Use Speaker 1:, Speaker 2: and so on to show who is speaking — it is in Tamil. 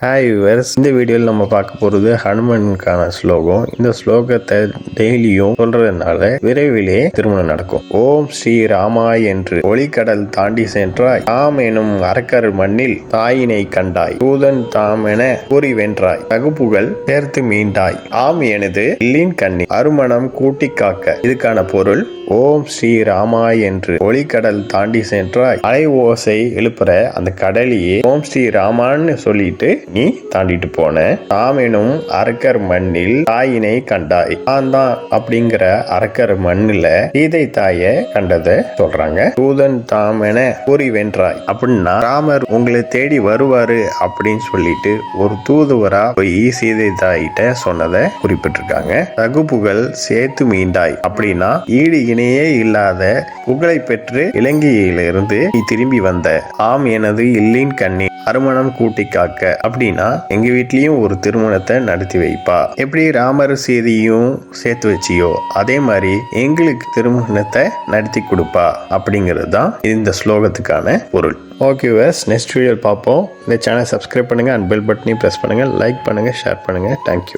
Speaker 1: ஹாய் விவர்ஸ், இந்த வீடியோவில் நம்ம பார்க்க போகிறது ஹனுமனுக்கான ஸ்லோகம். இந்த ஸ்லோகத்தை டெய்லியும் சொல்றதுனால விரைவிலே திருமணம் நடக்கும். ஓம் ஸ்ரீ ராமாய் என்று ஒளிக்கடல் தாண்டி சென்றாய், தாம் எனும் அரக்கர் மண்ணில் தாயினை கண்டாய், தூதன் தாம் என கூறி வென்றாய், தகுப்புகள் சேர்த்து மீண்டாய், ஆம் எனது இல்லின் கண்ணி அருமணம் கூட்டி காக்க. இதுக்கான பொருள்: ஓம் ஸ்ரீ ராமாய் என்று ஒளிக்கடல் தாண்டி சென்றாய், அலை ஓசை எழுப்புற அந்த கடலையே ஓம் ஸ்ரீ ராமான்னு சொல்லிட்டு நீ தாண்டிட்டு போன. தாம் எனும் அரக்கர் மண்ணில் தாயினை கண்டாய். தான் அப்படிங்கிற அரக்கர் மண்ணில சீதை தாய கண்டதை சொல்றாங்க. தூதன் தாம் என கூறி வென்றாய் அப்படின்னா ராமர் உங்களை தேடி வருவாரு அப்படின்னு சொல்லிட்டு ஒரு தூதுவரா போய் சீதை தாயிட்ட சொன்னதை குறிப்பிட்டிருக்காங்க. தகுப்புகள் சேர்த்து மீண்டாய் அப்படின்னா ஈடு இணையே இல்லாத புகழை பெற்று இலங்கையிலிருந்து நீ திரும்பி வந்த. ஆம் எனது இல்லின் கண்ணி அருமணம் கூட்டி காக்க அப்படின்னா எங்க வீட்லயும் ஒரு திருமணத்தை நடத்தி வைப்பா. எப்படி ராமர் சீதையும் சேர்த்து வச்சியோ அதே மாதிரி எங்களுக்கு திருமணத்தை நடத்தி கொடுப்பா அப்படிங்கிறது தான் இந்த ஸ்லோகத்துக்கான பொருள். ஓகே வியூவர்ஸ், நெக்ஸ்ட் வீடியோ பார்ப்போம். இந்த சேனல் சப்ஸ்கிரைப் பண்ணுங்க அண்ட் பெல் பட்டனையும் பிரஸ் பண்ணுங்க, லைக் பண்ணுங்க, ஷேர் பண்ணுங்க. தேங்க்யூ.